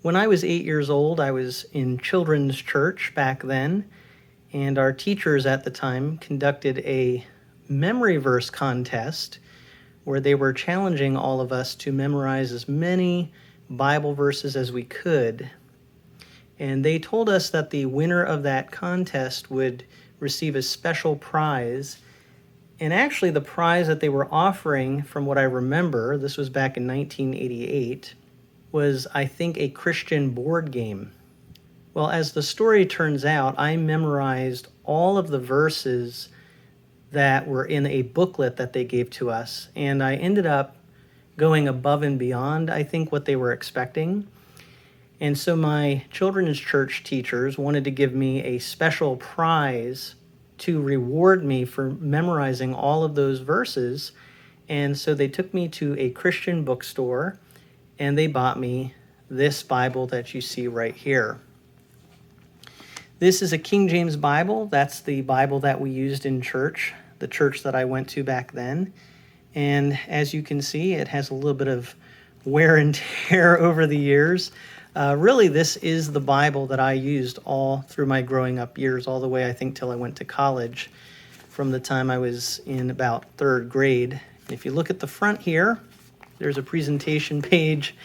When I was 8 years old, I was in children's church back then, and our teachers at the time conducted a memory verse contest where they were challenging all of us to memorize as many Bible verses as we could. And they told us that the winner of that contest would receive a special prize. And actually, the prize that they were offering, from what I remember, this was back in 1988, was, I think, a Christian board game. Well, as the story turns out, I memorized all of the verses that were in a booklet that they gave to us, and I ended up going above and beyond, I think, what they were expecting. And so my children's church teachers wanted to give me a special prize to reward me for memorizing all of those verses. And so they took me to a Christian bookstore and they bought me this Bible that you see right here. This is a King James Bible. That's the Bible that we used in church, the church that I went to back then. And as you can see, it has a little bit of wear and tear over the years. Really, this is the Bible that I used all through my growing up years, all the way, I think, till I went to college, from the time I was in about third grade. And if you look at the front here, there's a presentation page,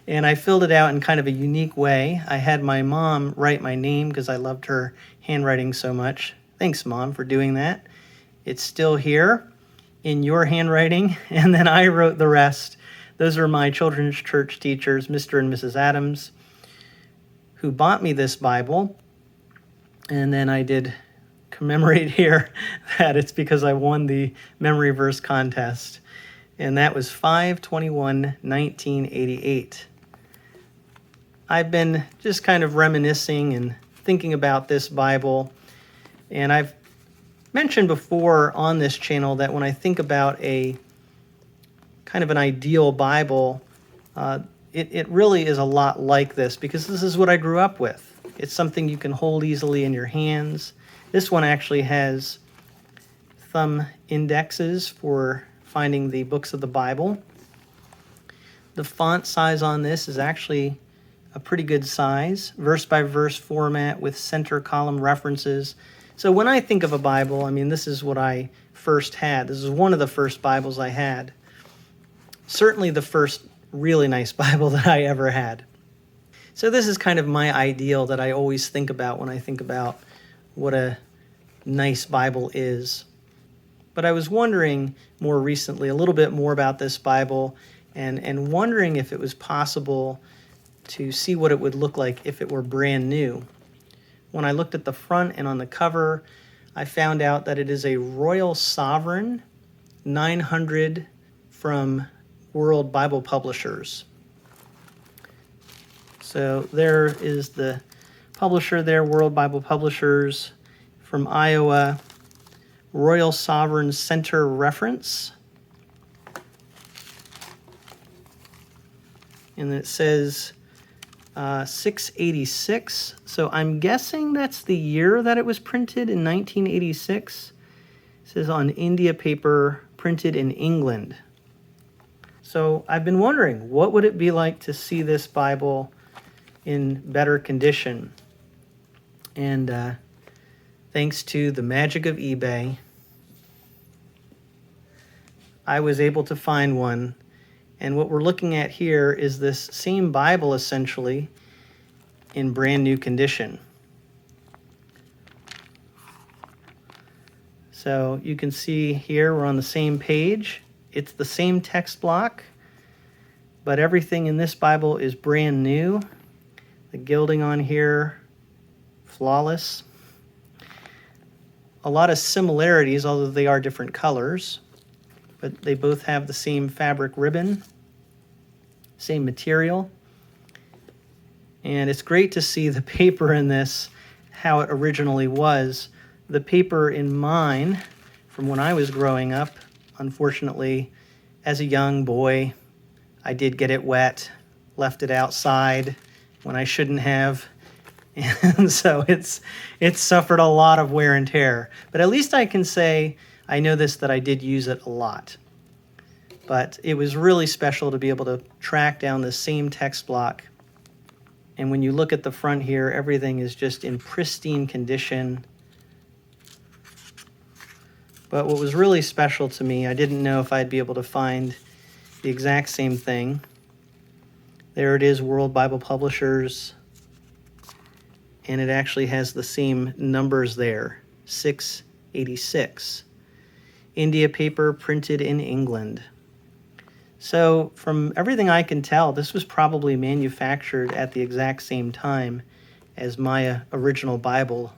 and I filled it out in kind of a unique way. I had my mom write my name because I loved her handwriting so much. Thanks, Mom, for doing that. It's still here in your handwriting, and then I wrote the rest. Those are my children's church teachers, Mr. and Mrs. Adams, who bought me this Bible. And then I did commemorate here that it's because I won the memory verse contest. And that was 5/21/1988. I've been just kind of reminiscing and thinking about this Bible. And I've mentioned before on this channel that when I think about a kind of an ideal Bible, it really is a lot like this, because this is what I grew up with. It's something you can hold easily in your hands. This one actually has thumb indexes for finding the books of the Bible. The font size on this is actually a pretty good size, verse by verse format with center column references. So when I think of a Bible, I mean, this is what I first had. This is one of the first Bibles I had. Certainly the first really nice Bible that I ever had. So this is kind of my ideal that I always think about when I think about what a nice Bible is. But I was wondering more recently a little bit more about this Bible and wondering if it was possible to see what it would look like if it were brand new. When I looked at the front and on the cover, I found out that it is a Royal Sovereign 900 from World Bible Publishers. So there is the publisher there, World Bible Publishers from Iowa, Royal Sovereign Center Reference. And it says 686. So I'm guessing that's the year that it was printed, in 1986. It says on India paper, printed in England. So I've been wondering, what would it be like to see this Bible in better condition? And thanks to the magic of eBay, I was able to find one. And what we're looking at here is this same Bible, essentially, in brand new condition. So you can see here we're on the same page. It's the same text block, but everything in this Bible is brand new. The gilding on here, flawless. A lot of similarities, although they are different colors, but they both have the same fabric ribbon, same material. And it's great to see the paper in this, how it originally was. The paper in mine, from when I was growing up, unfortunately, as a young boy, I did get it wet, left it outside when I shouldn't have. And so it's suffered a lot of wear and tear. But at least I can say I know this, that I did use it a lot. But it was really special to be able to track down the same text block And when you look at the front here, everything is just in pristine condition. But what was really special to me, I didn't know if I'd be able to find the exact same thing. There it is, World Bible Publishers. And it actually has the same numbers there, 686. India paper printed in England. So from everything I can tell, this was probably manufactured at the exact same time as my original Bible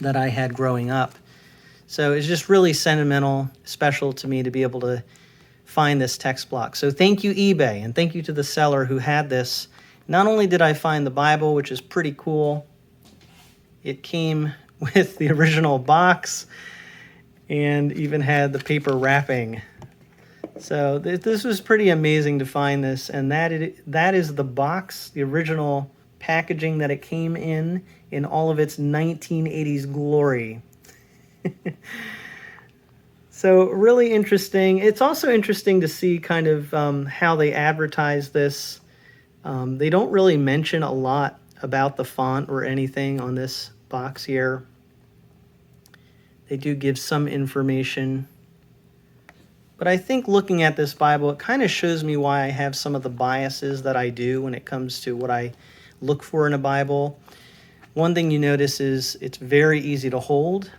that I had growing up. So it's just really sentimental, special to me to be able to find this text block. So thank you, eBay, and thank you to the seller who had this. Not only did I find the Bible, which is pretty cool, it came with the original box and even had the paper wrapping. So this was pretty amazing to find this, and that is the box, the original packaging that it came in all of its 1980s glory. So really interesting. It's also interesting to see kind of how they advertise this. They don't really mention a lot about the font or anything on this box here. They do give some information. But I think looking at this Bible, it kind of shows me why I have some of the biases that I do when it comes to what I look for in a Bible. One thing you notice is it's very easy to hold.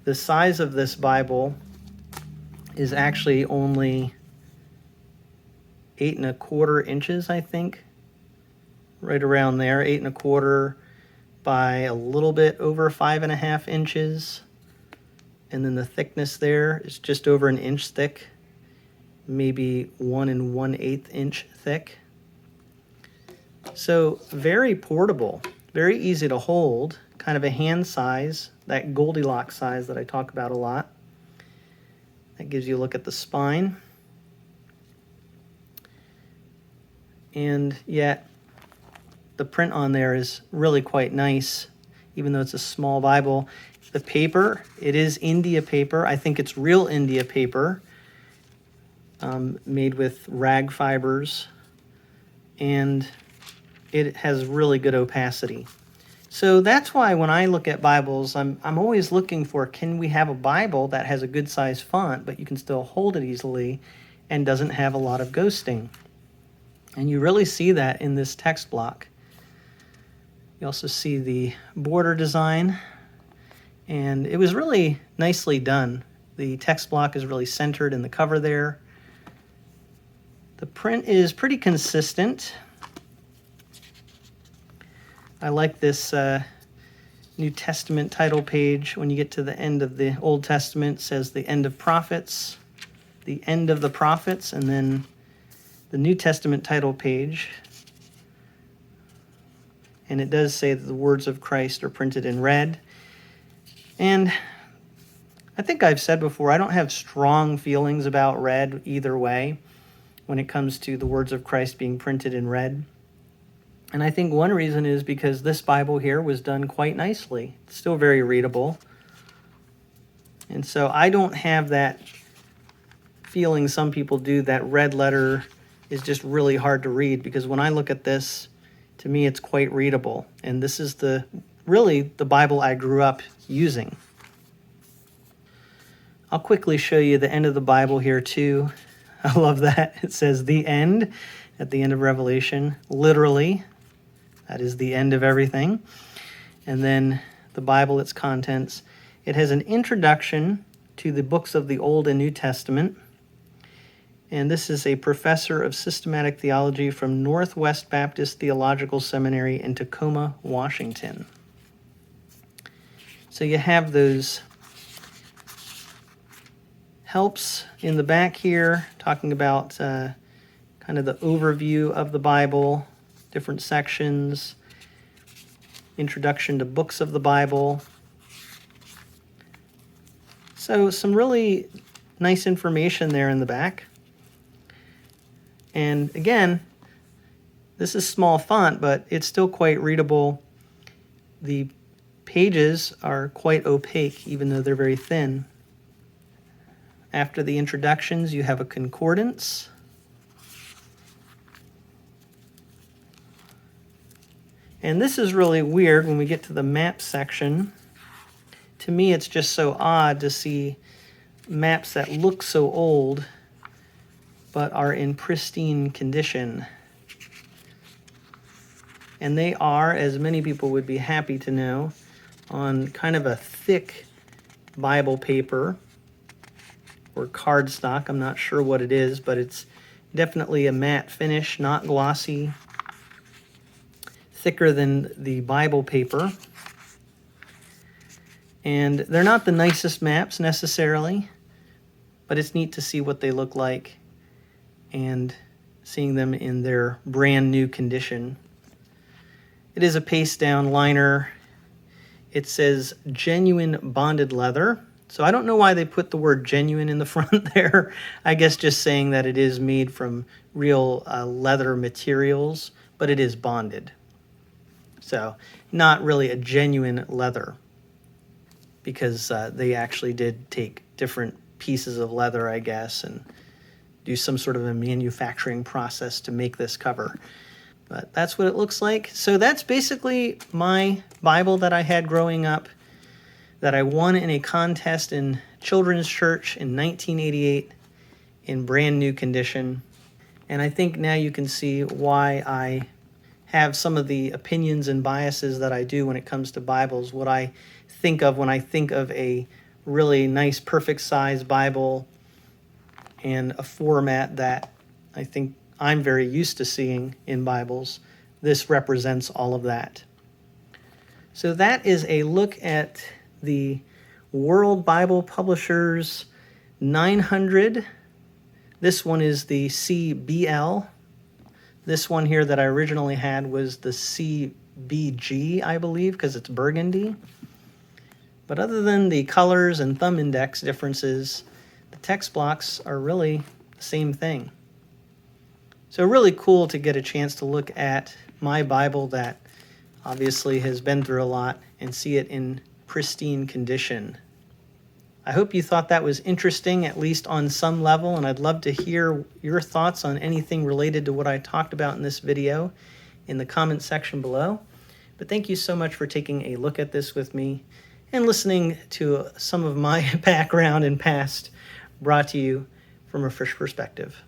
The size of this Bible is actually only 8 1/4 inches, I think. Right around there, 8 1/4 by a little bit over 5.5 inches. And then the thickness there is just over an inch thick, maybe 1 1/8 inch thick. So very portable, very easy to hold, kind of a hand size, that Goldilocks size that I talk about a lot. That gives you a look at the spine. And yet the print on there is really quite nice, even though it's a small Bible. The paper, it is India paper. I think it's real India paper, made with rag fibers, and it has really good opacity. So that's why when I look at Bibles, I'm always looking for, can we have a Bible that has a good size font, but you can still hold it easily and doesn't have a lot of ghosting? And you really see that in this text block. You also see the border design, and it was really nicely done. The text block is really centered in the cover there. The print is pretty consistent. I like this New Testament title page. When you get to the end of the Old Testament, it says the end of prophets, the end of the prophets, and then the New Testament title page. And it does say that the words of Christ are printed in red. And I think I've said before, I don't have strong feelings about red either way when it comes to the words of Christ being printed in red. And I think one reason is because this Bible here was done quite nicely. It's still very readable. And so I don't have that feeling some people do, that red letter is just really hard to read, because when I look at this, to me it's quite readable. And this is really the Bible I grew up using. I'll quickly show you the end of the Bible here too. I love that. It says the end at the end of Revelation. Literally, that is the end of everything. And then the Bible, its contents. It has an introduction to the books of the Old and New Testament. And this is a professor of systematic theology from Northwest Baptist Theological Seminary in Tacoma, Washington. So you have those helps in the back here, talking about kind of the overview of the Bible, different sections, introduction to books of the Bible. So some really nice information there in the back. And again, this is small font, but it's still quite readable. The pages are quite opaque, even though they're very thin. After the introductions, you have a concordance. And this is really weird when we get to the map section. To me, it's just so odd to see maps that look so old but are in pristine condition. And they are, as many people would be happy to know, on kind of a thick Bible paper or cardstock. I'm not sure what it is, but it's definitely a matte finish, not glossy, thicker than the Bible paper. And they're not the nicest maps necessarily, but it's neat to see what they look like and seeing them in their brand new condition. It is a paste down liner. It says genuine bonded leather. So I don't know why they put the word genuine in the front there. I guess just saying that it is made from real leather materials, but it is bonded. So not really a genuine leather, because they actually did take different pieces of leather, I guess, and do some sort of a manufacturing process to make this cover. But that's what it looks like. So that's basically my Bible that I had growing up, that I won in a contest in children's church in 1988 in brand new condition. And I think now you can see why I have some of the opinions and biases that I do when it comes to Bibles, what I think of when I think of a really nice, perfect size Bible and a format that I think I'm very used to seeing in Bibles. This represents all of that. So that is a look at the World Bible Publishers 900. This one is the CBL. This one here that I originally had was the CBG, I believe, because it's burgundy. But other than the colors and thumb index differences, the text blocks are really the same thing. So really cool to get a chance to look at my Bible that obviously has been through a lot and see it in pristine condition. I hope you thought that was interesting, at least on some level, and I'd love to hear your thoughts on anything related to what I talked about in this video in the comment section below. But thank you so much for taking a look at this with me and listening to some of my background and past brought to you from A Frisch Perspective.